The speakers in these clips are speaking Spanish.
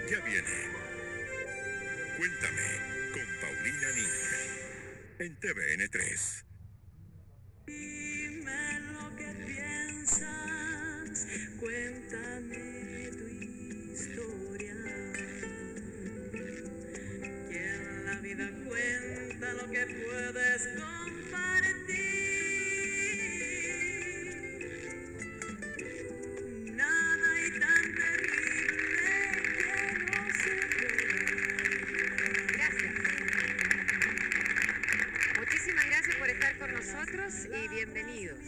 Ya viene. Cuéntame con Paulina Niño en TVN3. Dime lo que piensas, cuéntame tu historia. Que en la vida cuenta lo que puedes compartir. Nada hay tan terrible que no se pueda. Gracias. Muchísimas gracias por estar con nosotros y bienvenidos.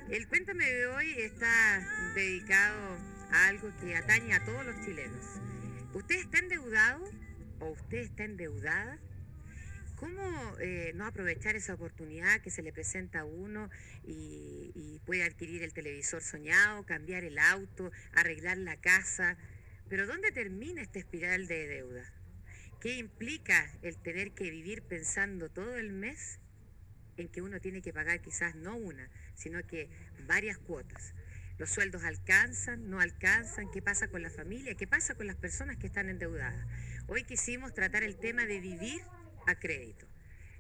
El Cuéntame de hoy está dedicado a algo que atañe a todos los chilenos. ¿Usted está endeudado o usted está endeudada? ¿Cómo no aprovechar esa oportunidad que se le presenta a uno y puede adquirir el televisor soñado, cambiar el auto, arreglar la casa? Pero ¿dónde termina esta espiral de deuda? ¿Qué implica el tener que vivir pensando todo el mes en que uno tiene que pagar quizás no una, sino que varias cuotas? ¿Los sueldos alcanzan, no alcanzan? ¿Qué pasa con la familia? ¿Qué pasa con las personas que están endeudadas? Hoy quisimos tratar el tema de vivir a crédito.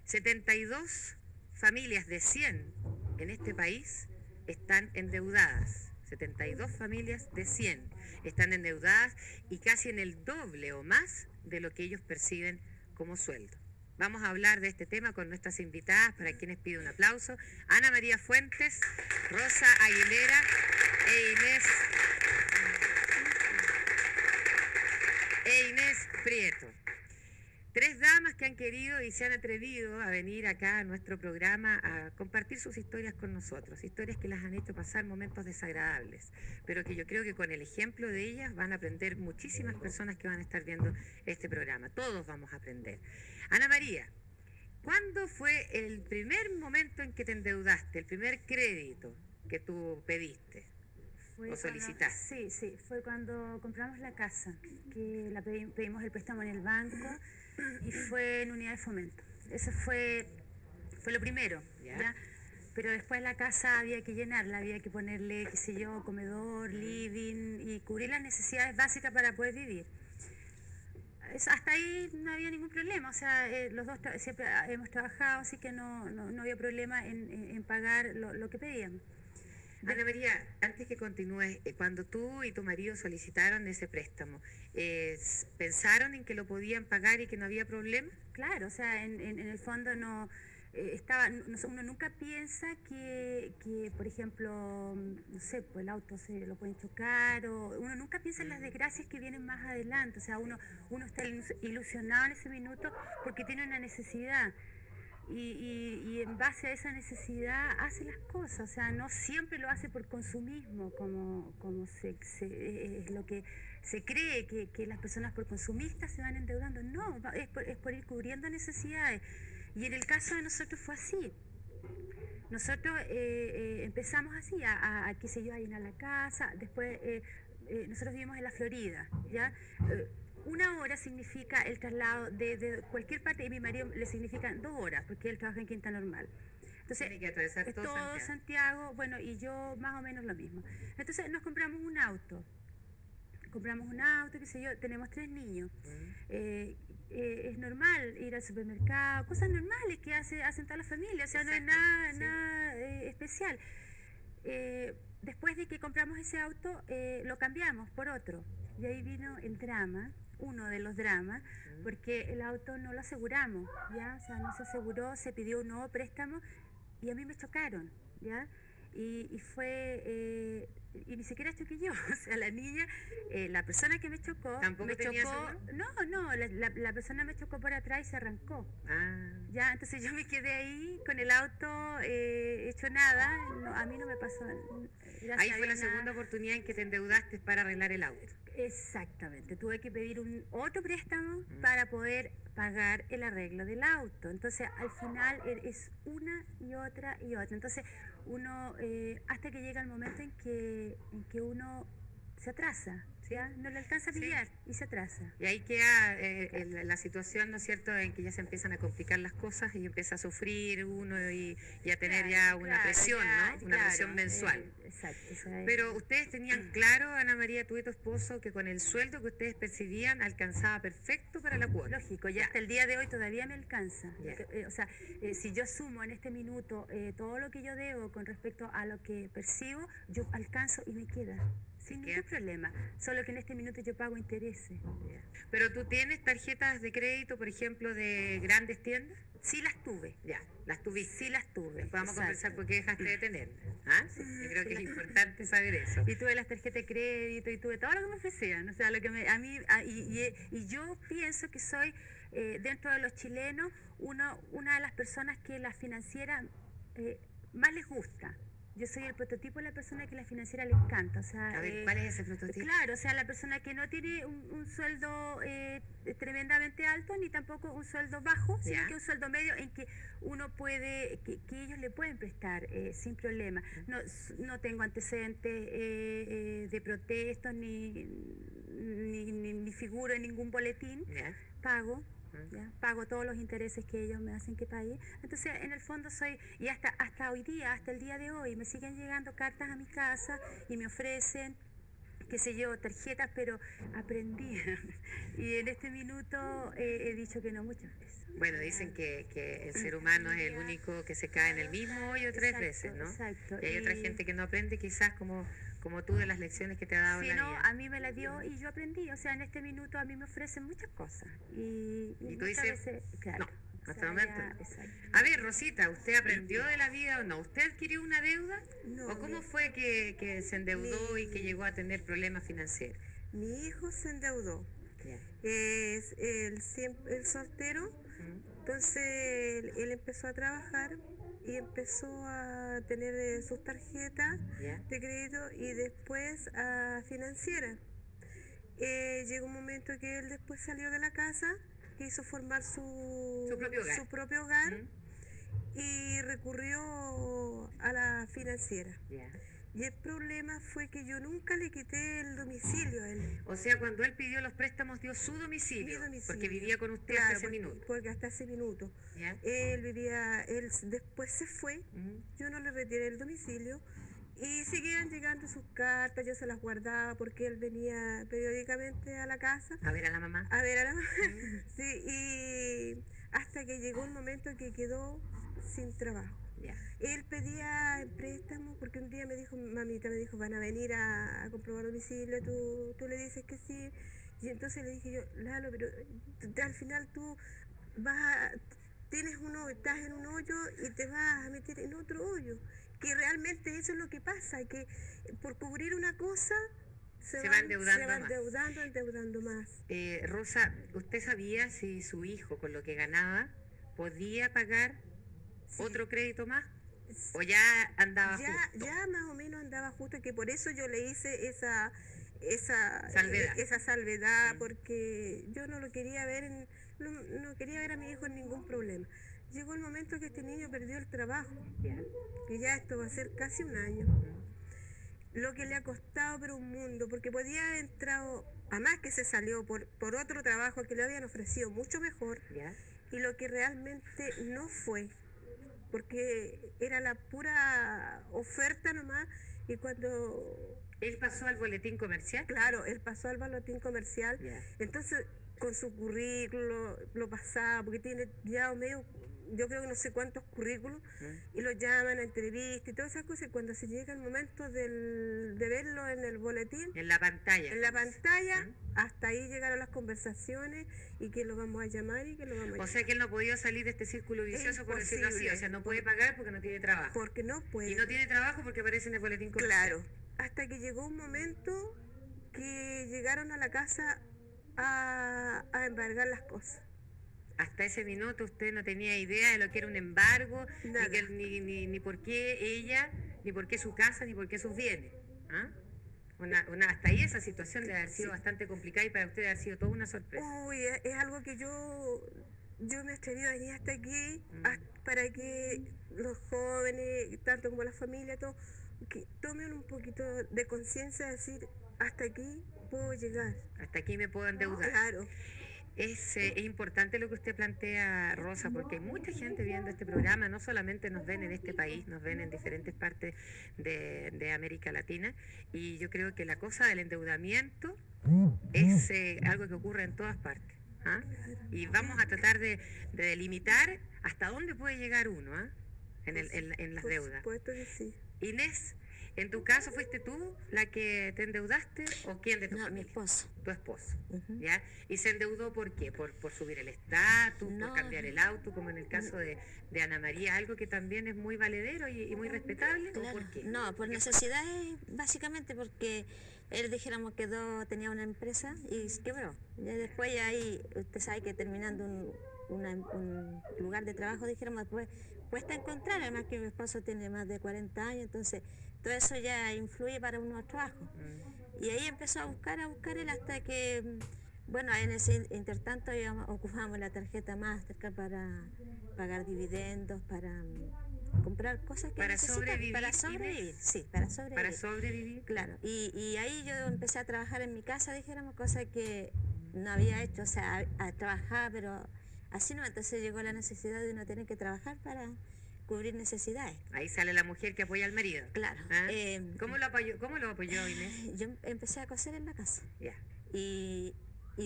72 familias de 100 en este país están endeudadas. 72 familias de 100 están endeudadas y casi en el doble o más de lo que ellos perciben como sueldo. Vamos a hablar de este tema con nuestras invitadas, para quienes pido un aplauso: Ana María Fuentes, Rosa Aguilera e Inés Prieto. Tres damas que han querido y se han atrevido a venir acá a nuestro programa a compartir sus historias con nosotros, historias que las han hecho pasar momentos desagradables, pero que yo creo que con el ejemplo de ellas van a aprender muchísimas personas que van a estar viendo este programa. Todos vamos a aprender. Ana María, ¿cuándo fue el primer momento en que te endeudaste, el primer crédito que tú pediste o solicitaste? Sí, fue cuando compramos la casa, que pedimos el préstamo en el banco y fue en unidad de fomento. Eso fue lo primero, ¿ya? Pero después la casa había que llenarla, había que ponerle, qué sé yo, comedor, living y cubrir las necesidades básicas para poder vivir. Hasta ahí no había ningún problema, o sea, los dos siempre hemos trabajado, así que no había problema en pagar lo que pedíamos. Ana María, antes que continúes, cuando tú y tu marido solicitaron ese préstamo, ¿pensaron en que lo podían pagar y que no había problema? Claro, o sea, en el fondo uno nunca piensa que, por ejemplo, no sé, pues el auto se lo pueden chocar, o uno nunca piensa en las desgracias que vienen más adelante, o sea, uno está ilusionado en ese minuto porque tiene una necesidad. Y en base a esa necesidad hace las cosas, o sea, no siempre lo hace por consumismo, como es lo que se cree, que las personas por consumistas se van endeudando. No, es por ir cubriendo necesidades. Y en el caso de nosotros fue así. Nosotros empezamos así, qué sé yo, a llenar la casa. Después nosotros vivimos en la Florida, ¿ya? Una hora significa el traslado de cualquier parte, y mi marido le significan 2 horas, porque él trabaja en Quinta Normal. Entonces, tiene que atravesar todo Santiago, bueno, y yo más o menos lo mismo. Entonces nos compramos un auto, qué sé yo, tenemos 3 niños. Es normal ir al supermercado, cosas normales que hacen toda la familia, o sea, no es nada especial. Después de que compramos ese auto, lo cambiamos por otro, y ahí vino el drama, uno de los dramas, porque el auto no lo aseguramos, ¿ya? O sea, no se aseguró, se pidió un nuevo préstamo y a mí me chocaron, ¿ya? Y fue, y ni siquiera choqué yo, o sea, la niña, la persona que me chocó, ¿Tampoco me tenía chocó, seguro? la persona me chocó por atrás y se arrancó. Ah. Ya, entonces yo me quedé ahí con el auto hecho nada, a mí no me pasó. Ahí fue la segunda oportunidad en que te endeudaste para arreglar el auto. Exactamente, tuve que pedir otro préstamo para poder pagar el arreglo del auto. Entonces, al final es una y otra y otra. Entonces, uno, hasta que llega el momento en que uno se atrasa, ¿ya? No le alcanza a Sí. pillar y se atrasa. Y ahí queda la situación, ¿no es cierto?, en que ya se empiezan a complicar las cosas y empieza a sufrir uno y a tener ya una presión, ¿no? Una presión mensual. Exacto. Esa es- Pero ustedes tenían claro, Ana María, tú y tu esposo, que con el sueldo que ustedes percibían alcanzaba perfecto para la cuota. Lógico, ya hasta el día de hoy todavía me alcanza. Ya. O sea, si yo sumo en este minuto todo lo que yo debo con respecto a lo que percibo, yo alcanzo y me queda. Sin queda. ningún problema. Solo que en este minuto yo pago intereses. Ya. Pero tú tienes tarjetas de crédito, por ejemplo, de grandes tiendas. Sí las tuve. Ya, las tuviste. Sí las tuve. Después vamos a conversar exacto. por qué dejaste de tenerlas. ¿Ah? Yo creo que es importante saber eso. Y tuve las tarjetas de crédito y tuve todo lo que me ofrecían. O sea, lo que a mí, y yo pienso que soy, dentro de los chilenos, una de las personas que la financiera más les gusta. Yo soy el prototipo de la persona que la financiera le encanta. O sea, A ver, ¿cuál es ese prototipo? claro, o sea, la persona que no tiene un sueldo tremendamente alto ni tampoco un sueldo bajo, sino Ya. que un sueldo medio en que uno puede, que ellos le pueden prestar sin problema. No tengo antecedentes de protestos ni figuro en ningún boletín. Ya. Pago. ¿Ya? Pago todos los intereses que ellos me hacen que pague. Entonces, en el fondo soy, y hasta hoy día, hasta el día de hoy, me siguen llegando cartas a mi casa y me ofrecen, qué sé yo, tarjetas, pero aprendí. Y en este minuto he dicho que no muchas veces. Bueno, dicen que el ser humano es el único que se cae en el mismo hoyo tres Exacto, veces, ¿no? exacto. Y hay otra gente que no aprende quizás como tú de las lecciones que te ha dado Si la no, vida. a mí me la dio y yo aprendí. O sea, en este minuto a mí me ofrecen muchas cosas. Y Y tú muchas dices, veces, claro. no, o hasta sea, el momento ya, no. exacto. A ver, Rosita, ¿usted aprendió de la vida o no? ¿Usted adquirió una deuda? No, ¿O cómo mi- fue que se endeudó y que mi- llegó a tener problemas financieros? Mi hijo se endeudó. Ya. Es el soltero. Entonces él empezó a trabajar y empezó a tener sus tarjetas ¿Ya? de crédito y después a financiera. Llegó un momento que él después salió de la casa, quiso formar Su propio hogar. su propio hogar ¿Mm? y recurrió a la financiera. Ya. Y el problema fue que yo nunca le quité el domicilio a él. O sea, cuando él pidió los préstamos dio su domicilio, Mi domicilio. porque vivía con usted Claro, hasta ese porque- minuto. Porque hasta ese minuto. ¿Ya? Él después se fue, ¿Mm? yo no le retiré el domicilio y seguían llegando sus cartas, yo se las guardaba porque él venía periódicamente a la casa A ver a la mamá. a ver a la mamá. Sí, y hasta que llegó un momento que quedó sin trabajo. Ya. Él pedía en préstamo porque un día me dijo, mamita me dijo, van a venir a comprobar domicilio, tú le dices que sí. Y entonces le dije yo, Lalo, pero al final tú estás en un hoyo y te vas a meter en otro hoyo. Que realmente eso es lo que pasa, que por cubrir una cosa Se va endeudando más. endeudando más. Rosa, ¿usted sabía si su hijo con lo que ganaba podía pagar Sí. otro crédito más? ¿O ya andaba justo? Ya más o menos andaba justo, que por eso yo le hice esa Salvedad. esa salvedad, porque yo no lo quería ver no quería ver a mi hijo en ningún problema. Llegó el momento que este niño perdió el trabajo, Ya. que ya esto va a ser casi un año. Lo que le ha costado pero un mundo, porque podía haber entrado, además que se salió por otro trabajo que le habían ofrecido mucho mejor, ¿Ya? y lo que realmente no fue, porque era la pura oferta nomás, y cuando, ¿Él pasó al boletín comercial? claro, él pasó al boletín comercial, Ya. entonces con su currículo lo pasaba, porque tiene ya medio, yo creo que no sé cuántos currículos, y lo llaman a entrevista y todas esas cosas, y cuando se llega el momento de verlo en el boletín, En la pantalla. en la pantalla, ¿Mm? hasta ahí llegaron las conversaciones, y que lo vamos a llamar y que lo vamos a O llamar. sea que él no podía salir de este círculo vicioso, por decirlo así. Imposible. O sea, no puede pagar porque no tiene trabajo. Porque no puede. Y no tiene trabajo porque aparece en el boletín comercial. Claro, hasta que llegó un momento que llegaron a la casa a embargar las cosas. Hasta ese minuto usted no tenía idea de lo que era un embargo, Nada. ni por qué ella, ni por qué su casa, ni por qué sus bienes. ¿Ah? Hasta ahí esa situación debe haber sido Sí. bastante complicada y para usted debe haber sido toda una sorpresa. Uy, es algo que yo me atreví a venir hasta aquí para que los jóvenes, tanto como la familia, todo, que tomen un poquito de conciencia de decir, hasta aquí puedo llegar. Hasta aquí me puedo endeudar. Claro. Es importante lo que usted plantea, Rosa, porque hay mucha gente viendo este programa, no solamente nos ven en este país, nos ven en diferentes partes de América Latina, y yo creo que la cosa del endeudamiento es algo que ocurre en todas partes. ¿Ah? Y vamos a tratar de delimitar hasta dónde puede llegar uno, ¿ah? En las Por deudas. supuesto que sí. Inés, ¿en tu caso fuiste tú la que te endeudaste o quién de tu No, mi familia? esposo. Tu esposo, Ujú. ¿ya? ¿Y se endeudó por qué? ¿Por subir el estatus, No. por cambiar el auto, como en el caso de Ana María, algo que también es muy valedero y muy respetable? ¿O Claro. por qué? No, por necesidades, básicamente porque él, dijéramos, tenía una empresa y se quebró. Y después ya ahí, usted sabe que terminando un lugar de trabajo, dijéramos, después cuesta encontrar, además que mi esposo tiene más de 40 años, entonces todo eso ya influye para un nuevo trabajo. Mm. Y ahí empezó a buscar él hasta que, bueno, en ese intertanto ocupábamos la tarjeta Mastercard para pagar dividendos, para comprar cosas que Para necesitan, sobrevivir, para Inés. sobrevivir, sí, para sobrevivir. Para sobrevivir. Claro, y ahí yo empecé a trabajar en mi casa, dijéramos, cosa que no había hecho, o sea, a trabajar, pero así no, entonces llegó la necesidad de uno tener que trabajar para cubrir necesidades. Ahí sale la mujer que apoya al marido. Claro. ¿Ah? ¿Cómo lo apoyó Inés? Yo empecé a coser en la casa. Ya. Y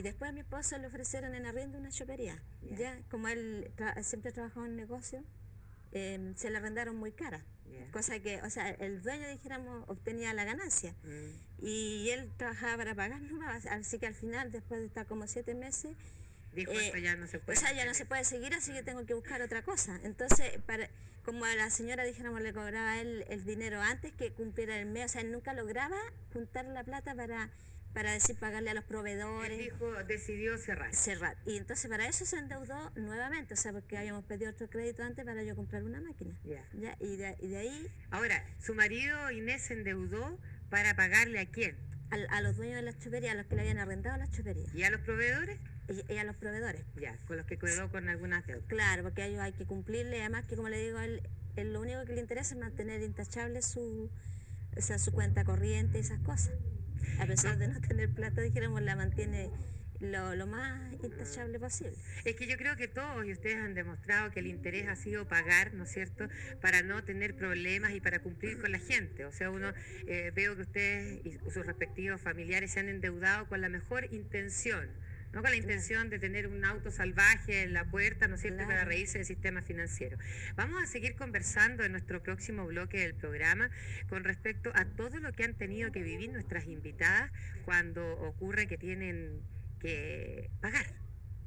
después a mi esposo le ofrecieron en arriendo una chopería. Ya. Ya, como él siempre trabajó en negocio, se le arrendaron muy cara. Ya. Cosa que, o sea, el dueño, dijéramos, obtenía la ganancia. Mm. Y él trabajaba para pagar nomás. Así que al final, después de estar como 7 meses, Dijo, esto ya no se o puede. sea, ya no se puede seguir, así que tengo que buscar otra cosa. Entonces, como a la señora, dijéramos, le cobraba él el dinero antes que cumpliera el mes, o sea, él nunca lograba juntar la plata para decir pagarle a los Él proveedores, dijo, decidió cerrar. cerrar. Y entonces para eso se endeudó nuevamente, o sea, porque habíamos pedido otro crédito antes para yo comprar una máquina. Ya. ¿Ya? Y de ahí Ahora, su marido Inés se endeudó para pagarle a quién? a los dueños de las choperías, a los que le habían arrendado las choperías, ¿Y a los proveedores? y a los proveedores. Ya, con los que quedó con algunas deudas. Claro, porque a ellos hay que cumplirle, además que como le digo, él lo único que le interesa es mantener intachable o sea, su cuenta corriente y esas cosas. A pesar de no tener plata, dijéramos, la mantiene lo más intachable posible. Es que yo creo que todos y ustedes han demostrado que el interés ha sido pagar, ¿no es cierto?, para no tener problemas y para cumplir con la gente. O sea, veo que ustedes y sus respectivos familiares se han endeudado con la mejor intención. No con la intención de tener un auto salvaje en la puerta, ¿no es cierto?, Claro. para reírse del sistema financiero. Vamos a seguir conversando en nuestro próximo bloque del programa con respecto a todo lo que han tenido que vivir nuestras invitadas cuando ocurre que tienen que pagar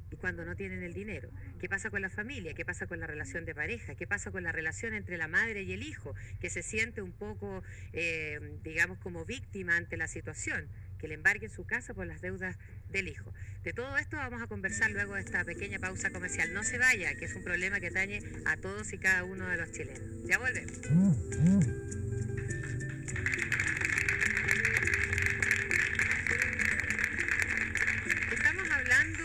y cuando no tienen el dinero. ¿Qué pasa con la familia? ¿Qué pasa con la relación de pareja? ¿Qué pasa con la relación entre la madre y el hijo? Que se siente un poco, digamos, como víctima ante la situación, que le embarguen su casa por las deudas del hijo. De todo esto vamos a conversar luego de esta pequeña pausa comercial. No se vaya, que es un problema que atañe a todos y cada uno de los chilenos. Ya volvemos. Estamos hablando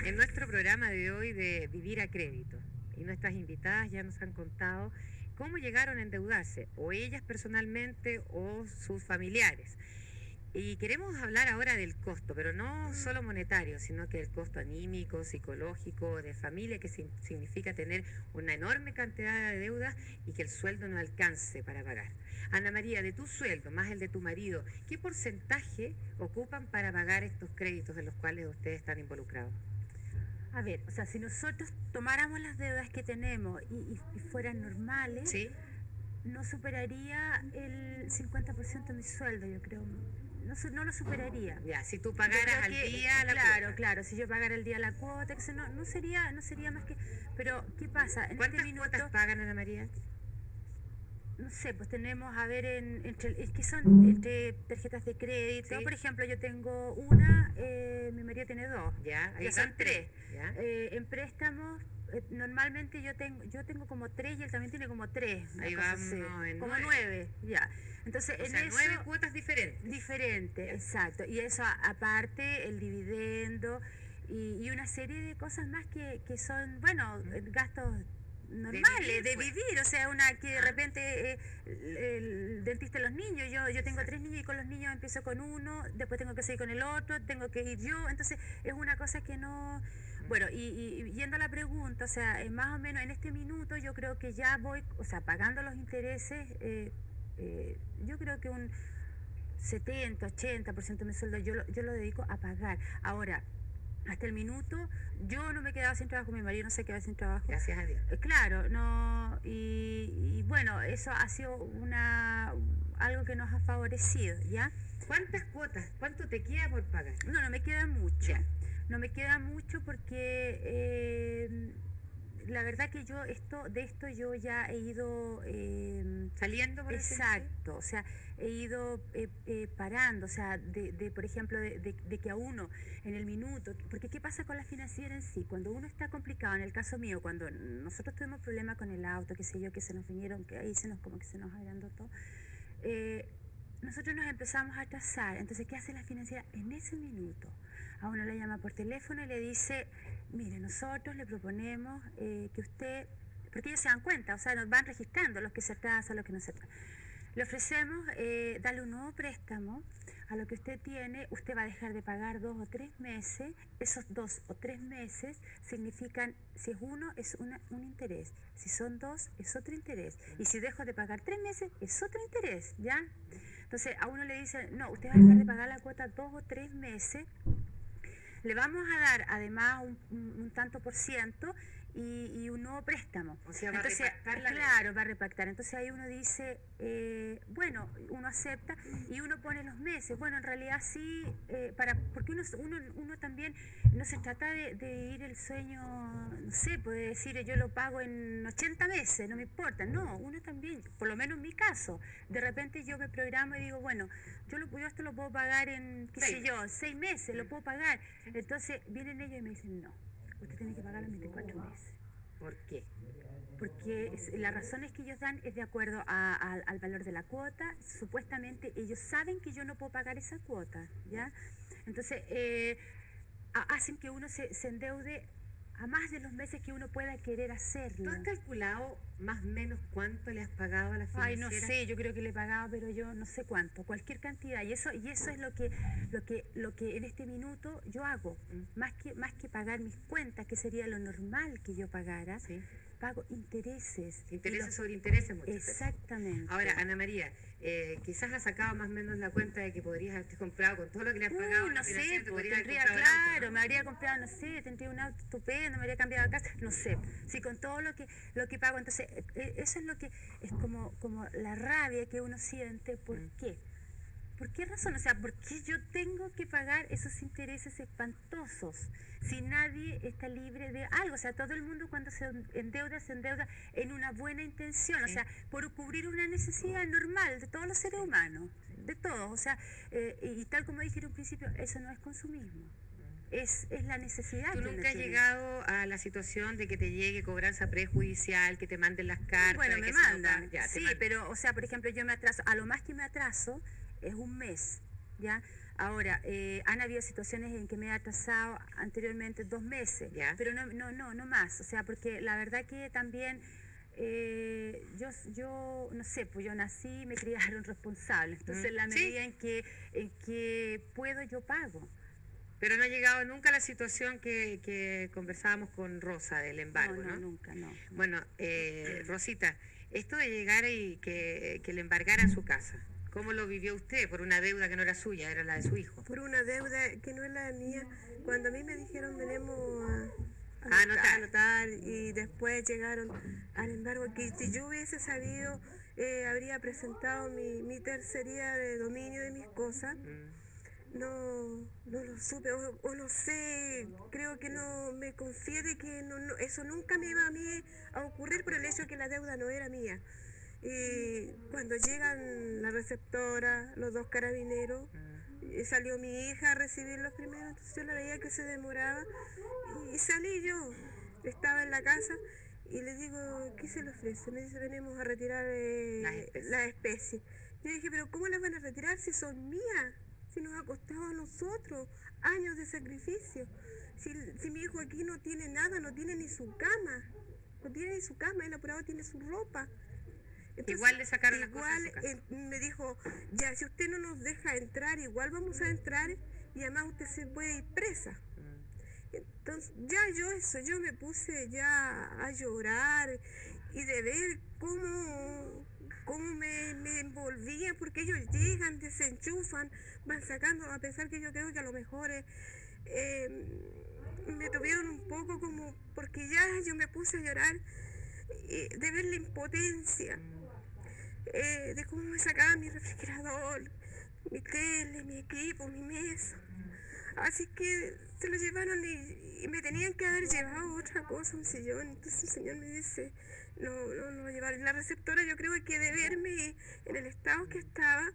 en nuestro programa de hoy de vivir a crédito y nuestras invitadas ya nos han contado cómo llegaron a endeudarse, o ellas personalmente o sus familiares. Y queremos hablar ahora del costo, pero no solo monetario, sino que el costo anímico, psicológico, de familia, que significa tener una enorme cantidad de deudas y que el sueldo no alcance para pagar. Ana María, de tu sueldo más el de tu marido, ¿qué porcentaje ocupan para pagar estos créditos en los cuales ustedes están involucrados? A ver, o sea, si nosotros tomáramos las deudas que tenemos y fueran normales, ¿Sí? no superaría el 50% de mi sueldo, yo creo. No lo superaría. Ya, si tú Yo pagaras creo al que, día la claro, cuota. claro, si yo pagara el día la cuota, que no sería más que... Pero, ¿qué pasa? En ¿Cuántas este minuto, cuotas pagan, Ana María? no sé, pues tenemos, a ver, es que son entre tarjetas de crédito. Sí. Por ejemplo, yo tengo una, mi marido tiene dos. Ya, ahí Ya son van tres. ¿Ya? En préstamos, normalmente yo tengo como tres y él también tiene como tres. una Ahí cosa vamos así, en como 9. 9, ya. Entonces, O en sea, eso... 9 cuotas diferentes. Diferente, Ya. exacto. Y eso aparte, el dividendo y una serie de cosas más que son, bueno, gastos normales, de pues. vivir, o sea, una que de repente el dentista de los niños, yo tengo 3 niños y con los niños empiezo con uno, después tengo que seguir con el otro, tengo que ir yo, entonces es una cosa que no... Bueno, y yendo a la pregunta, o sea, más o menos en este minuto yo creo que ya voy, o sea, pagando los intereses, yo creo que un 70-80% de mi sueldo yo lo dedico a pagar. Ahora, hasta el minuto, yo no me he quedado sin trabajo, mi marido no se quedó sin trabajo. Gracias a Dios. Claro, no, y bueno, eso ha sido algo que nos ha favorecido, ¿ya? ¿Cuántas cuotas? ¿Cuánto te queda por pagar? No me queda mucho. Ya. No me queda mucho porque la verdad que de esto yo ya he ido ¿Saliendo por así exacto, o sea, he ido parando, o sea, por ejemplo, de que a uno en el minuto, porque ¿qué pasa con la financiera en sí? Cuando uno está complicado, en el caso mío, cuando nosotros tuvimos problemas con el auto, qué sé yo, que se nos vinieron, que ahí como que se nos agrandó todo, nosotros nos empezamos a atrasar. Entonces, ¿qué hace la financiera? En ese minuto, a uno le llama por teléfono y le dice, mire, nosotros le proponemos que usted, porque ellos se dan cuenta, o sea, nos van registrando los que se atrasan, los que no se atrasan. Le ofrecemos darle un nuevo préstamo a lo que usted tiene, usted va a dejar de pagar 2 o 3 meses, esos 2 o 3 meses significan, si es uno, es un interés, si son 2, es otro interés, y si dejo de pagar 3 meses, es otro interés, ¿ya? Entonces a uno le dicen, no, usted va a dejar de pagar la cuota 2 o 3 meses, le vamos a dar además un tanto por ciento y un nuevo préstamo. O sea, va entonces, a repactar la claro, va a repactar. Entonces ahí uno dice, bueno, uno acepta y uno pone los meses. Bueno, en realidad sí, porque uno también no se trata de ir el sueño, no sé, puede decir yo lo pago en 80 meses, no me importa. No, uno también, por lo menos en mi caso, de repente yo me programo y digo, bueno, yo esto lo puedo pagar en, qué sé yo, 6 meses, lo puedo pagar. Entonces vienen ellos y me dicen, no, usted tiene que pagar los 24 meses. ¿Por qué? Porque las razones que ellos dan es de acuerdo al valor de la cuota. Supuestamente ellos saben que yo no puedo pagar esa cuota, ¿ya? Entonces hacen que uno se endeude a más de los meses que uno pueda querer hacerlo. ¿Tú has calculado más o menos cuánto le has pagado a la Ay, financiera? no sé, yo creo que le he pagado, pero yo no sé cuánto, cualquier cantidad. Y eso es lo que en este minuto yo hago. Más que pagar mis cuentas, que sería lo normal que yo pagara, Sí. pago intereses. Intereses sobre intereses muchas veces. Exactamente. Ahora, Ana María, quizás has sacado más o menos la cuenta de que podrías haberte comprado con todo lo que le has pagado. a la No sé, financiera, te pues, podrías haber tendría, comprado el auto, claro, ¿no? me habría comprado, no sé, tendría un auto estupendo, me habría cambiado de casa, no sé. Si con todo lo que pago, entonces, eso es lo que es como la rabia que uno siente. ¿Por qué? ¿Por qué razón? O sea, ¿por qué yo tengo que pagar esos intereses espantosos si nadie está libre de algo? O sea, todo el mundo cuando se endeuda en una buena intención, Sí. o sea, por cubrir una necesidad normal de todos los seres humanos, de todos. O sea, y tal como dije en un principio, eso no es consumismo, es la necesidad. ¿Tú que uno nunca has tiene. llegado a la situación de que te llegue cobranza prejudicial, que te manden las cartas? Bueno, de me que se no mandan, pagan? Ya, te sí, mandan. pero, o sea, por ejemplo, yo me atraso, a lo más que me atraso es un mes, ¿ya? Ahora, han habido situaciones en que me he atrasado anteriormente 2 meses, Ya. pero no más, o sea, porque la verdad que también yo no sé, pues yo nací y me criaron responsable, entonces en la Sí. medida en que puedo yo pago. Pero no ha llegado nunca a la situación que conversábamos con Rosa del embargo, ¿no? Nunca, no. Bueno, Rosita, esto de llegar y que le embargaran su casa, ¿cómo lo vivió usted? Por una deuda que no era suya, era la de su hijo. Por una deuda que no es la mía. Cuando a mí me dijeron venimos A anotar. a anotar y después llegaron al embargo, que si yo hubiese sabido, habría presentado mi tercería de dominio de mis cosas. No lo supe, o no sé, creo que no me confié de que eso nunca me iba a mí a ocurrir por el hecho de que la deuda no era mía. Y cuando llegan la receptora, los 2 carabineros, salió mi hija a recibir los primeros, entonces yo la veía que se demoraba y salí yo, estaba en la casa y le digo, ¿qué se le ofrece? Me dice, venimos a retirar las especies. Yo dije, pero ¿cómo las van a retirar si son mías? Si nos ha costado a nosotros años de sacrificio. Si mi hijo aquí no tiene nada, no tiene ni su cama. pues tiene su cama, el apurado tiene su ropa. Entonces, Igual le sacaron las cosas de su casa. me dijo, ya, si usted no nos deja entrar, igual vamos a entrar y además usted se puede ir presa. Entonces, yo me puse ya a llorar y de ver cómo me envolvían, porque ellos llegan, desenchufan, van sacando, a pesar que yo creo que a lo mejor me tuvieron un poco como, porque ya yo me puse a llorar de ver la impotencia, de cómo me sacaban mi refrigerador, mi tele, mi equipo, mi mesa. Así que se lo llevaron y me tenían que haber llevado otra cosa, un sillón. Entonces el señor me dice, no llevaron. La receptora, yo creo que de verme en el estado que estaba,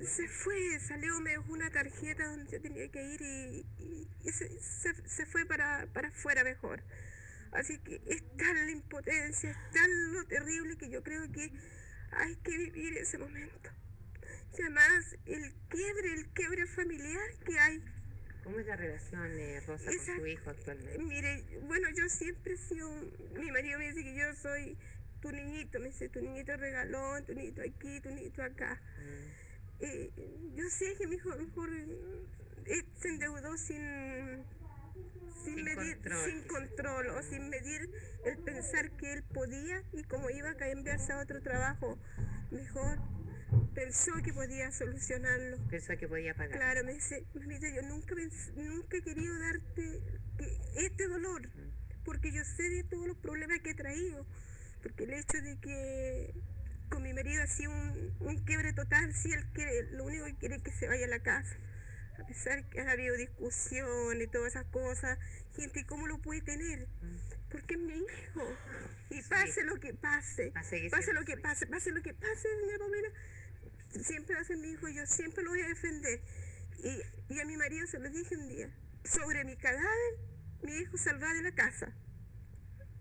se fue, salió, me dejó una tarjeta donde yo tenía que ir y se fue para afuera mejor. Así que es tan la impotencia, es tan lo terrible que yo creo que hay que vivir ese momento. Y además, el quiebre familiar que hay. ¿Cómo es la relación, Rosa, con su hijo actualmente? Mire, bueno, yo siempre he sido, mi marido me dice que yo soy tu niñito, me dice, tu niñito regalón, tu niñito aquí, tu niñito acá. Yo sé que mi hijo a lo mejor se endeudó sin control o sin medir el pensar que él podía y como iba a cambiarse a otro trabajo mejor, pensó que podía solucionarlo. Pensó que podía pagar. Claro, me dice, mamita, yo nunca he querido darte este dolor, porque yo sé de todos los problemas que he traído, porque el hecho de que con mi marido ha sido un quiebre total, sí, lo único que quiere es que se vaya a la casa. A pesar que ha habido discusiones y todas esas cosas, gente, ¿cómo lo puede tener? Porque es mi hijo. Y pase lo que pase, pase lo que pase, señora Paulina, siempre va a ser mi hijo y yo siempre lo voy a defender. Y a mi marido se lo dije un día, sobre mi cadáver, mi hijo saldrá de la casa.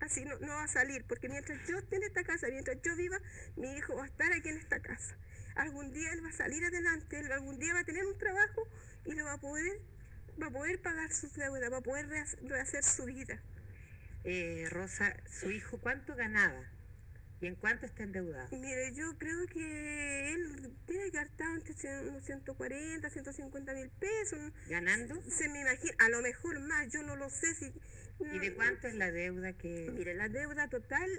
Así no va a salir, porque mientras yo esté en esta casa, mientras yo viva, mi hijo va a estar aquí en esta casa. Algún día él va a salir adelante, él algún día va a tener un trabajo y lo va a poder pagar sus deudas, va a poder rehacer su vida. Rosa, ¿su hijo cuánto ganaba? ¿Y en cuánto está endeudado? Mire, yo creo que él tiene que gastar entre unos 140, 150 mil pesos. ¿Ganando? Se me imagina, a lo mejor más, yo no lo sé si... ¿Y de cuánto es la deuda que...? Mire, la deuda total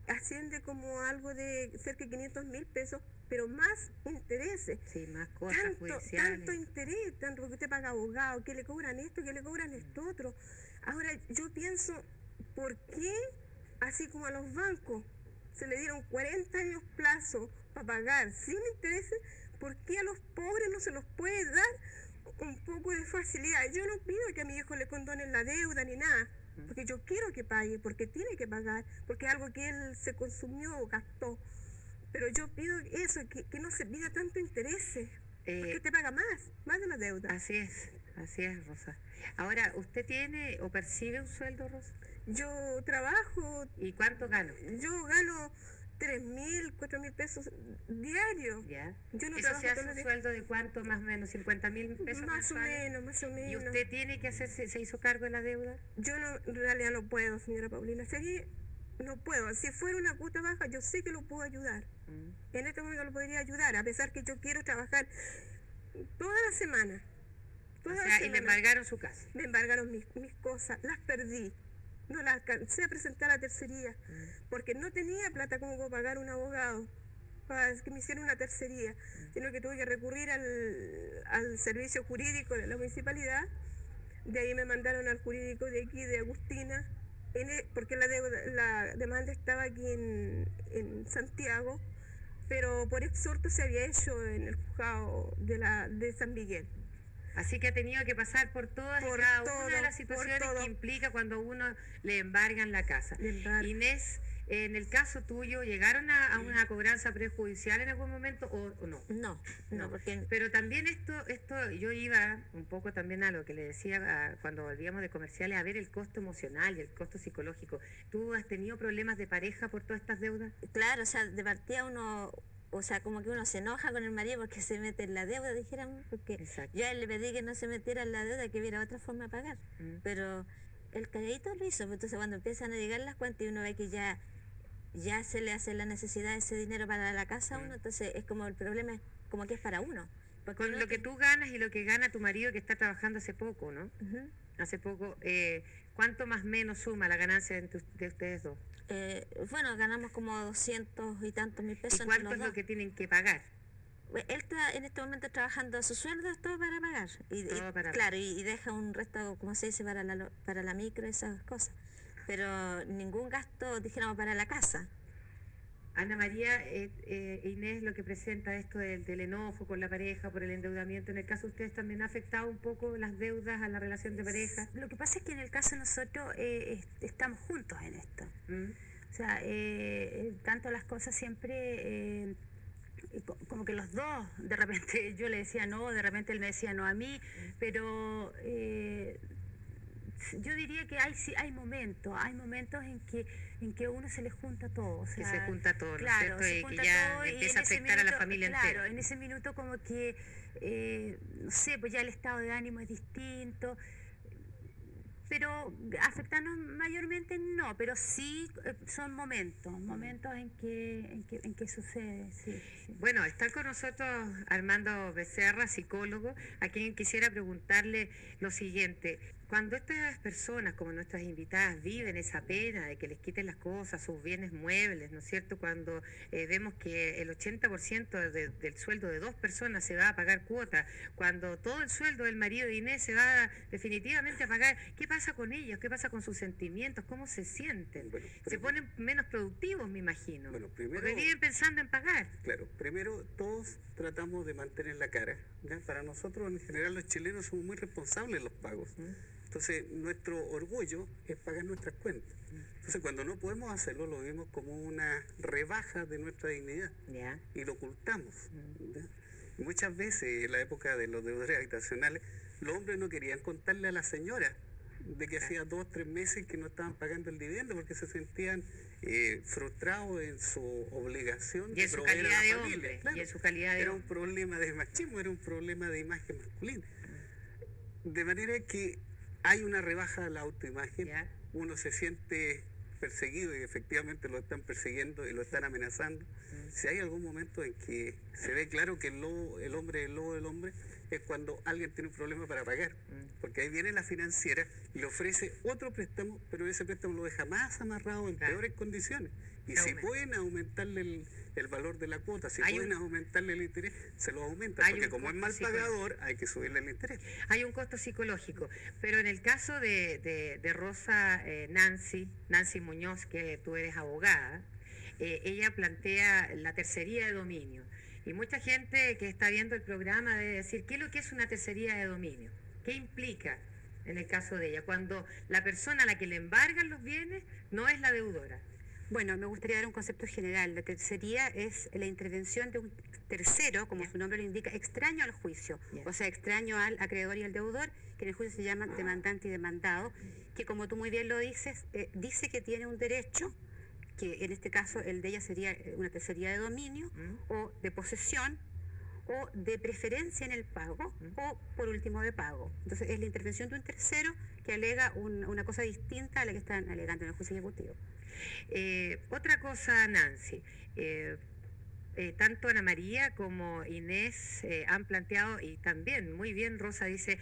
asciende como algo de cerca de 500 mil pesos, pero más intereses. Sí, más cosas judiciales. Tanto interés, tanto que usted paga abogado, que le cobran esto, que le cobran esto otro. Ahora, yo pienso, ¿por qué, así como a los bancos se le dieron 40 años plazo para pagar sin intereses, por qué a los pobres no se los puede dar un poco de facilidad? Yo no pido que a mi hijo le condonen la deuda ni nada, porque yo quiero que pague, porque tiene que pagar, porque es algo que él se consumió o gastó. Pero yo pido eso, que no se pida tanto interés, porque te paga más de la deuda. Así es, Rosa. Ahora, ¿usted tiene o percibe un sueldo, Rosa? Yo trabajo. ¿Y cuánto gana? Yo gano 3.000, 4.000 pesos diarios. ¿Ya? Yo no ¿Eso trabajo se hace todos los un días. sueldo de cuánto, más o menos, 50.000 pesos Más o mensuales? menos. ¿Y usted tiene que hacerse, se hizo cargo de la deuda? Yo no, en realidad no puedo, señora Paulina. No puedo. Si fuera una cuota baja, yo sé que lo puedo ayudar. En este momento lo podría ayudar, a pesar que yo quiero trabajar toda la semana. Y le embargaron su casa. Me embargaron mis cosas, las perdí. No las alcancé a presentar a tercería, porque no tenía plata como para pagar un abogado para que me hiciera una tercería, sino que tuve que recurrir al servicio jurídico de la municipalidad. De ahí me mandaron al jurídico de aquí, de Agustina, porque la demanda estaba aquí en Santiago, pero por exhorto se había hecho en el juzgado de San Miguel. Así que ha tenido que pasar por todas y cada una de las situaciones que implica cuando uno le embargan la casa. Inés, en el caso tuyo, ¿llegaron a una cobranza prejudicial en algún momento o no? No, porque... Pero también esto, yo iba un poco también a lo que le decía cuando volvíamos de comerciales, a ver el costo emocional y el costo psicológico. ¿Tú has tenido problemas de pareja por todas estas deudas? Claro, o sea, de partida uno... O sea, como que uno se enoja con el marido porque se mete en la deuda, dijéramos, porque Exacto. yo a él le pedí que no se metiera en la deuda, que hubiera otra forma de pagar. Pero el crédito lo hizo, entonces cuando empiezan a llegar las cuentas y uno ve que ya se le hace la necesidad de ese dinero para la casa a uno, entonces es como el problema es como que es para uno. Porque Con uno lo que tú ganas y lo que gana tu marido que está trabajando hace poco, ¿no? Ujú. Hace poco, ¿cuánto más o menos suma la ganancia de ustedes dos? Bueno, ganamos como 200 y tantos mil pesos ¿Y entre cuánto los es lo dos. que tienen que pagar? Él está en este momento trabajando, su sueldo es todo para pagar. Todo para claro, y deja un resto, como se dice, para la micro, esas cosas. Pero ningún gasto, dijéramos, para la casa. Ana María, Inés, lo que presenta esto del enojo con la pareja por el endeudamiento, en el caso de ustedes también ha afectado un poco las deudas a la relación de pareja. Lo que pasa es que en el caso de nosotros estamos juntos en esto. ¿Mm? O sea, tanto las cosas siempre, como que los dos, de repente yo le decía no, de repente él me decía no a mí, pero yo diría que hay momentos en que uno se le junta todo. O Que sea, se junta todo, ¿no es claro, cierto? se Y junta que ya todo y empieza a en ese afectar a la minuto, familia claro, entera. en ese minuto como que, no sé, pues ya el estado de ánimo es distinto. Pero afectarnos mayormente no, pero sí son momentos en que sucede, sí, sí. Bueno, está con nosotros Armando Becerra, psicólogo, a quien quisiera preguntarle lo siguiente. Cuando estas personas, como nuestras invitadas, viven esa pena de que les quiten las cosas, sus bienes muebles, ¿no es cierto? Cuando vemos que el 80% del sueldo de dos personas se va a pagar cuota, cuando todo el sueldo del marido de Inés se va definitivamente a pagar, ¿qué pasa con ellos? ¿Qué pasa con sus sentimientos? ¿Cómo se sienten? Bueno, Se ponen menos productivos, me imagino. Bueno, primero- Porque viven pensando en pagar. Claro, primero todos tratamos de mantener la cara. ¿Ya? Para nosotros, en general, los chilenos somos muy responsables en los pagos. Entonces, nuestro orgullo es pagar nuestras cuentas. Entonces, cuando no podemos hacerlo, lo vemos como una rebaja de nuestra dignidad Ya. y lo ocultamos. ¿Ya? Y muchas veces, en la época de los deudores habitacionales, los hombres no querían contarle a la señora de que hacía 2 o 3 meses que no estaban pagando el dividendo porque se sentían frustrados en su obligación Y de en su proveer a calidad la de familia. hombre. Claro. Y en su calidad de Era un hombre. problema de machismo, era un problema de imagen masculina. De manera que hay una rebaja a la autoimagen, Ya. uno se siente perseguido y efectivamente lo están persiguiendo y lo están amenazando. Si hay algún momento en que se ve claro que el hombre es el lobo del hombre, es cuando alguien tiene un problema para pagar. Porque ahí viene la financiera y le ofrece otro préstamo, pero ese préstamo lo deja más amarrado en Claro. peores condiciones. Y Se si aumenta. pueden aumentarle el valor de la cuota, si Hay pueden un- aumentarle el interés, se lo aumentan. Hay Porque un como es costo mal psicológico. pagador, hay que subirle el interés. Hay un costo psicológico, pero en el caso de Rosa Nancy Muñoz, que tú eres abogada, ella plantea la tercería de dominio. Y mucha gente que está viendo el programa debe decir, ¿qué es lo que es una tercería de dominio? ¿Qué implica en el caso de ella? Cuando la persona a la que le embargan los bienes no es la deudora. Bueno, me gustaría dar un concepto general. La tercería es la intervención de un tercero, como su nombre lo indica, extraño al juicio, Ya. o sea, extraño al acreedor y al deudor, que en el juicio se llama demandante y demandado, que como tú muy bien lo dices, dice que tiene un derecho, que en este caso el de ella sería una tercería de dominio, o de posesión, o de preferencia en el pago, o por último de pago. Entonces es la intervención de un tercero que alega una cosa distinta a la que están alegando en el juicio ejecutivo. Otra cosa, Nancy, tanto Ana María como Inés han planteado, y también muy bien Rosa dice,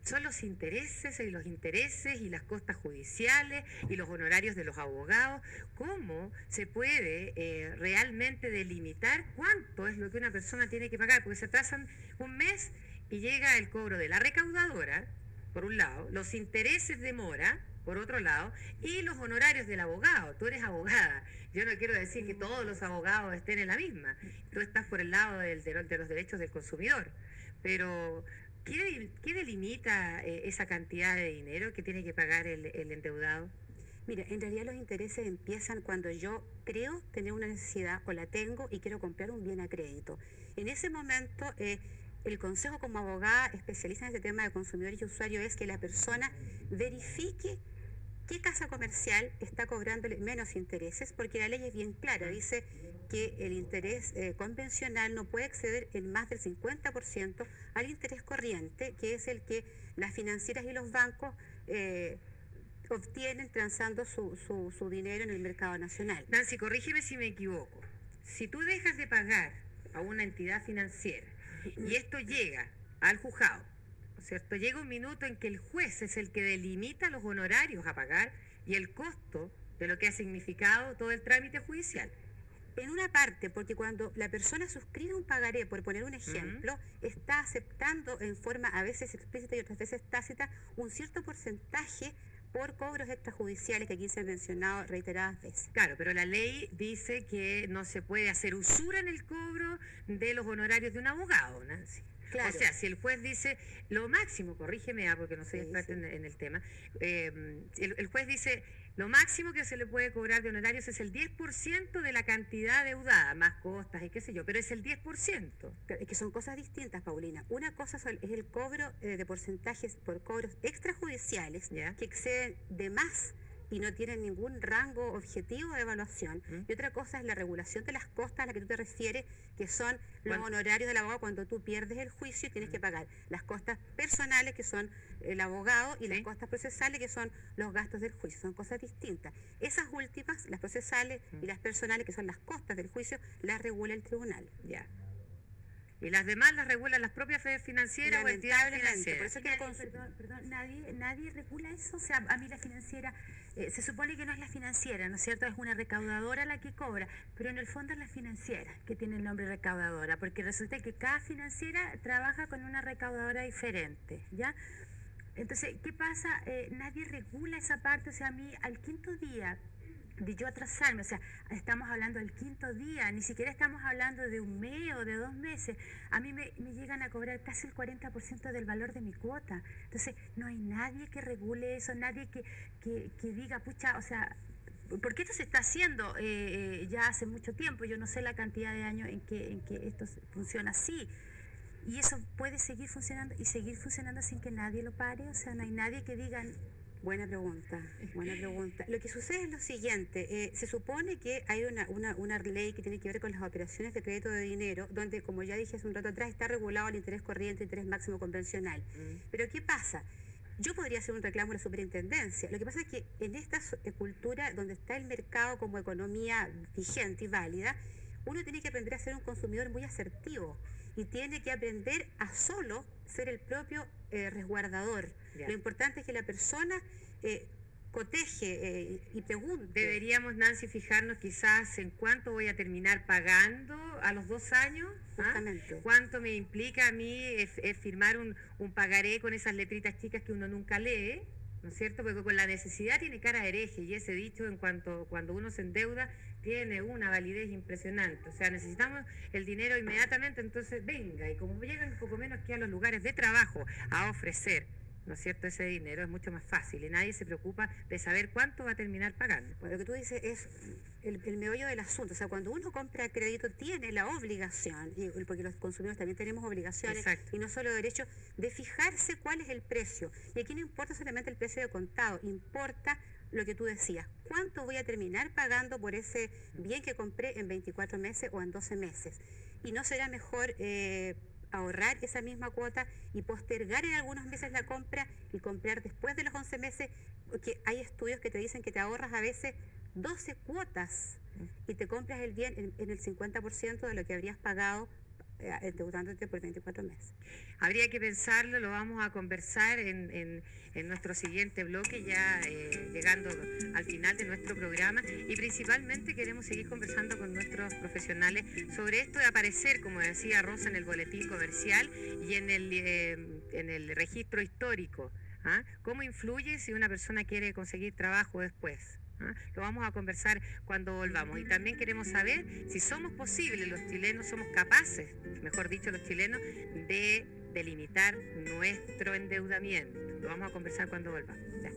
son los intereses y las costas judiciales y los honorarios de los abogados. ¿Cómo se puede realmente delimitar cuánto es lo que una persona tiene que pagar? Porque se atrasan un mes y llega el cobro de la recaudadora, por un lado, los intereses de mora, por otro lado, y los honorarios del abogado. Tú eres abogada. Yo no quiero decir que todos los abogados estén en la misma. Tú estás por el lado de los derechos del consumidor. Pero, ¿qué delimita esa cantidad de dinero que tiene que pagar el endeudado? Mira, en realidad los intereses empiezan cuando yo creo tener una necesidad o la tengo y quiero comprar un bien a crédito. En ese momento, el consejo como abogada especialista en este tema de consumidores y usuarios es que la persona verifique qué casa comercial está cobrándole menos intereses, porque la ley es bien clara, dice que el interés convencional no puede exceder en más del 50% al interés corriente, que es el que las financieras y los bancos obtienen transando su dinero en el mercado nacional. Nancy, corrígeme si me equivoco. Si tú dejas de pagar a una entidad financiera y esto llega al juzgado, ¿no es cierto? Llega un minuto en que el juez es el que delimita los honorarios a pagar y el costo de lo que ha significado todo el trámite judicial. En una parte, porque cuando la persona suscribe un pagaré, por poner un ejemplo, está aceptando en forma a veces explícita y otras veces tácita un cierto porcentaje por cobros extrajudiciales que aquí se han mencionado reiteradas veces. Claro, pero la ley dice que no se puede hacer usura en el cobro de los honorarios de un abogado, Nancy. Claro. O sea, si el juez dice lo máximo, corrígeme porque no soy Sí, experta sí. en el tema, el juez dice lo máximo que se le puede cobrar de honorarios es el 10% de la cantidad deudada, más costas y qué sé yo, pero es el 10%. Claro, es que son cosas distintas, Paulina. Una cosa es el cobro de porcentajes por cobros extrajudiciales Ya. que exceden de más y no tienen ningún rango objetivo de evaluación. Y otra cosa es la regulación de las costas a las que tú te refieres, que son los Cuando- honorarios del abogado cuando tú pierdes el juicio y tienes que pagar las costas personales, que son el abogado, y las Sí. costas procesales, que son los gastos del juicio. Son cosas distintas. Esas últimas, las procesales y las personales, que son las costas del juicio, las regula el tribunal. Ya. Y las demás las regulan las propias financieras o entidades Lamentablemente, por financieras. eso que Perdón, nadie regula eso. O sea, a mí la financiera, se supone que no es la financiera, ¿no es cierto? Es una recaudadora la que cobra, pero en el fondo es la financiera que tiene el nombre recaudadora, porque resulta que cada financiera trabaja con una recaudadora diferente, ¿ya? Entonces, ¿qué pasa? Nadie regula esa parte. O sea, a mí al quinto día de yo atrasarme, o sea, estamos hablando del quinto día, ni siquiera estamos hablando de un mes o de 2 meses, a mí me llegan a cobrar casi el 40% del valor de mi cuota. Entonces, no hay nadie que regule eso, nadie que diga, pucha, o sea, porque esto se está haciendo ya hace mucho tiempo, yo no sé la cantidad de años en que esto funciona así. Y eso puede seguir funcionando y seguir funcionando sin que nadie lo pare. O sea, no hay nadie que diga. Buena pregunta, buena pregunta. Lo que sucede es lo siguiente, se supone que hay una ley que tiene que ver con las operaciones de crédito de dinero, donde, como ya dije hace un rato atrás, está regulado el interés corriente, interés máximo convencional. Pero ¿qué pasa? Yo podría hacer un reclamo a la superintendencia. Lo que pasa es que en esta cultura donde está el mercado como economía vigente y válida, uno tiene que aprender a ser un consumidor muy asertivo y tiene que aprender a solo ser el propio resguardador. Ya. Lo importante es que la persona coteje y pregunte. Deberíamos, Nancy, fijarnos quizás en cuánto voy a terminar pagando a los 2 años. ¿Ah? Justamente. ¿Cuánto me implica a mí firmar un pagaré con esas letritas chicas que uno nunca lee? ¿No es cierto? Porque con la necesidad tiene cara de hereje, y ese dicho cuando uno se endeuda tiene una validez impresionante. O sea, necesitamos el dinero inmediatamente, entonces venga, y como llegan poco menos que a los lugares de trabajo a ofrecer, ¿no es cierto?, ese dinero, es mucho más fácil y nadie se preocupa de saber cuánto va a terminar pagando. Bueno, lo que tú dices es el meollo del asunto. O sea, cuando uno compra crédito tiene la obligación, porque los consumidores también tenemos obligaciones, Exacto. y no solo derechos, de fijarse cuál es el precio. Y aquí no importa solamente el precio de contado, importa lo que tú decías. ¿Cuánto voy a terminar pagando por ese bien que compré en 24 meses o en 12 meses? Y no será mejor ahorrar esa misma cuota y postergar en algunos meses la compra y comprar después de los 11 meses, porque hay estudios que te dicen que te ahorras a veces 12 cuotas y te compras el bien en el 50% de lo que habrías pagado endeudándote por 24 meses. Habría que pensarlo, lo vamos a conversar en nuestro siguiente bloque, ya llegando al final de nuestro programa, y principalmente queremos seguir conversando con nuestros profesionales sobre esto de aparecer, como decía Rosa, en el boletín comercial y en el registro histórico. ¿Ah? ¿Cómo influye si una persona quiere conseguir trabajo después? ¿Ah? Lo vamos a conversar cuando volvamos. Y también queremos saber si somos posibles, los chilenos somos capaces, mejor dicho, los chilenos, de delimitar nuestro endeudamiento. Lo vamos a conversar cuando volvamos. Ya.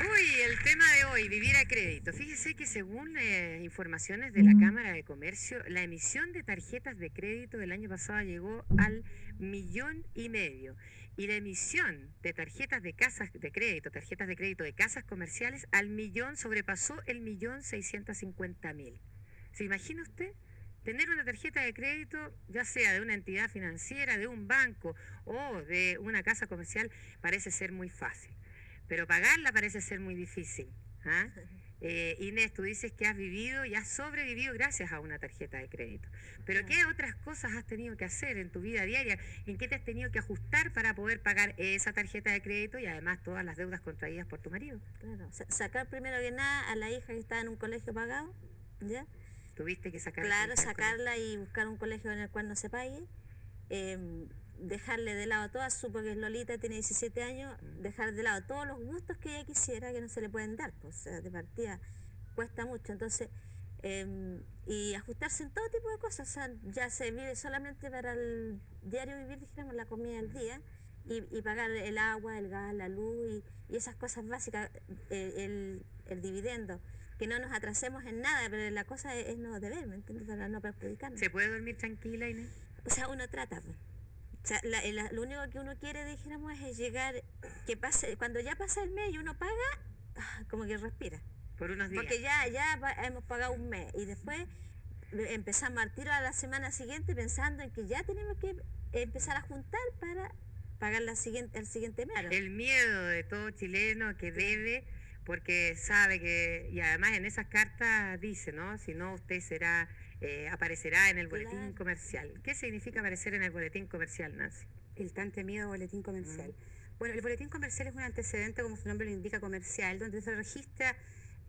Uy, el tema de hoy, vivir a crédito. Fíjese que según informaciones de la Cámara de Comercio, la emisión de tarjetas de crédito del año pasado llegó al 1,5 millones. Y la emisión de tarjetas de crédito de casas comerciales al millón sobrepasó el 1,650,000. ¿Se imagina usted? tener una tarjeta de crédito, ya sea de una entidad financiera, de un banco o de una casa comercial, parece ser muy fácil, pero pagarla parece ser muy difícil. ¿Ah? Inés, tú dices que has vivido y has sobrevivido gracias a una tarjeta de crédito. Pero ¿qué otras cosas has tenido que hacer en tu vida diaria? ¿En qué te has tenido que ajustar para poder pagar esa tarjeta de crédito y además todas las deudas contraídas por tu marido? Claro, sacar primero que nada a la hija que está en un colegio pagado, ¿ya? Tuviste que sacarla. Claro, sacarla y buscar un colegio en el cual no se pague. Dejarle de lado todas, supo que es Lolita, tiene 17 años, dejar de lado todos los gustos que ella quisiera que no se le pueden dar, pues, o sea, de partida cuesta mucho, entonces, y ajustarse en todo tipo de cosas, o sea, ya se vive solamente para el diario vivir, dijéramos, la comida del día, y pagar el agua, el gas, la luz, y esas cosas básicas, el dividendo, que no nos atrasemos en nada, pero la cosa es no deber, ¿me entiendes?, para no perjudicarnos. ¿Se puede dormir tranquila, Inés? O sea, uno trata, pues. O sea, lo único que uno quiere, dijéramos, es llegar, que pase, cuando ya pasa el mes y uno paga, como que respira. Por unos días. Porque ya hemos pagado un mes y después empezamos al tiro a la semana siguiente pensando en que ya tenemos que empezar a juntar para pagar el siguiente mes. El miedo de todo chileno que debe, porque sabe que, y además en esas cartas dice, ¿no? Si no, usted será... aparecerá en el boletín comercial. ¿Qué significa aparecer en el boletín comercial, Nancy? El tan temido boletín comercial. Bueno, el boletín comercial es un antecedente, como su nombre lo indica, comercial, donde se registra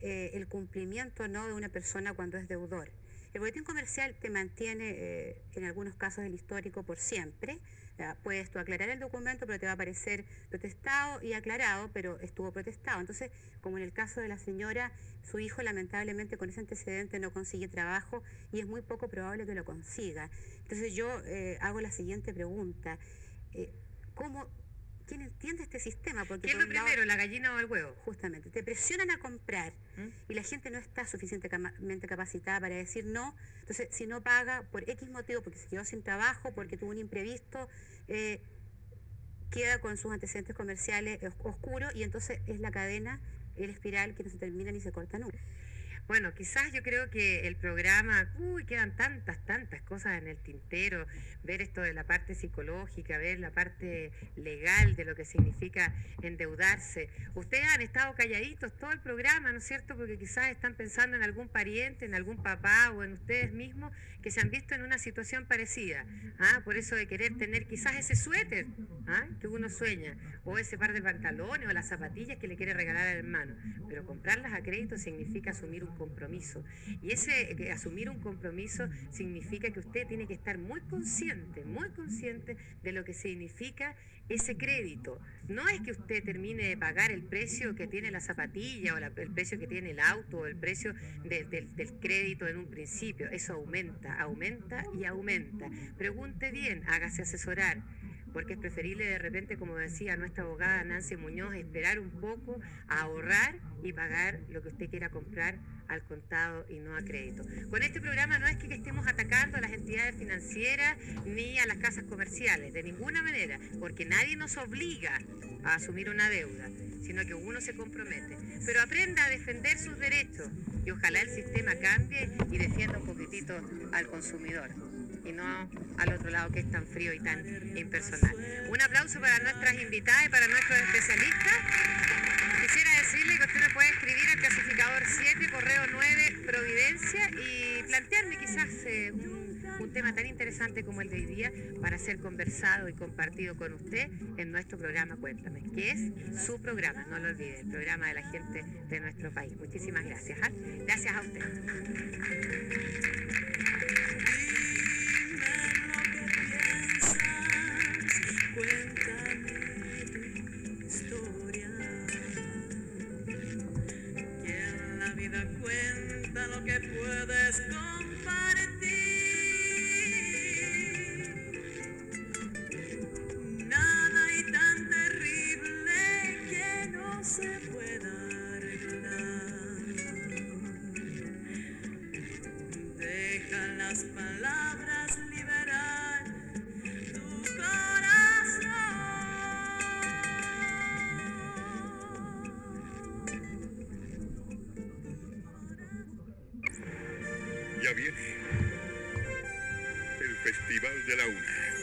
el cumplimiento no de una persona cuando es deudor. El boletín comercial te mantiene, en algunos casos el histórico, por siempre. Puedes tú aclarar el documento, pero te va a aparecer protestado y aclarado, pero estuvo protestado. Entonces, como en el caso de la señora, su hijo lamentablemente con ese antecedente no consigue trabajo y es muy poco probable que lo consiga. Entonces yo hago la siguiente pregunta. ¿Quién entiende este sistema? Porque ¿qué es lo primero, la gallina o el huevo? Justamente, te presionan a comprar y la gente no está suficientemente capacitada para decir no. Entonces, si no paga por X motivo, porque se quedó sin trabajo, porque tuvo un imprevisto, queda con sus antecedentes comerciales oscuros y entonces es la cadena, el espiral que no se termina ni se corta nunca. Bueno, quizás yo creo que el programa, quedan tantas cosas en el tintero, ver esto de la parte psicológica, ver la parte legal de lo que significa endeudarse. Ustedes han estado calladitos todo el programa, ¿no es cierto? Porque quizás están pensando en algún pariente, en algún papá o en ustedes mismos que se han visto en una situación parecida. Por eso de querer tener quizás ese suéter que uno sueña, o ese par de pantalones o las zapatillas que le quiere regalar al hermano. Pero comprarlas a crédito significa asumir un compromiso. Y asumir un compromiso significa que usted tiene que estar muy consciente de lo que significa ese crédito. No es que usted termine de pagar el precio que tiene la zapatilla o el precio que tiene el auto o el precio del crédito en un principio. Eso aumenta y aumenta. Pregunte bien, hágase asesorar, porque es preferible de repente, como decía nuestra abogada Nancy Muñoz, esperar un poco, ahorrar y pagar lo que usted quiera comprar al contado y no a crédito. Con este programa no es que estemos atacando a las entidades financieras ni a las casas comerciales, de ninguna manera, porque nadie nos obliga a asumir una deuda, sino que uno se compromete. Pero aprenda a defender sus derechos y ojalá el sistema cambie y defienda un poquitito al consumidor y no al otro lado que es tan frío y tan impersonal. Un aplauso para nuestras invitadas y para nuestros especialistas. Quisiera decirle que usted me puede escribir al clasificador 7, correo 9, Providencia, y plantearme quizás un tema tan interesante como el de hoy día para ser conversado y compartido con usted en nuestro programa Cuéntame, que es su programa, no lo olvide, el programa de la gente de nuestro país. Muchísimas gracias. Gracias a usted. Cuenta lo que puedes compartir. Nada hay tan terrible que no se pueda arreglar. Deja las palabras liberar tu corazón. Ya viene Festival de la Una.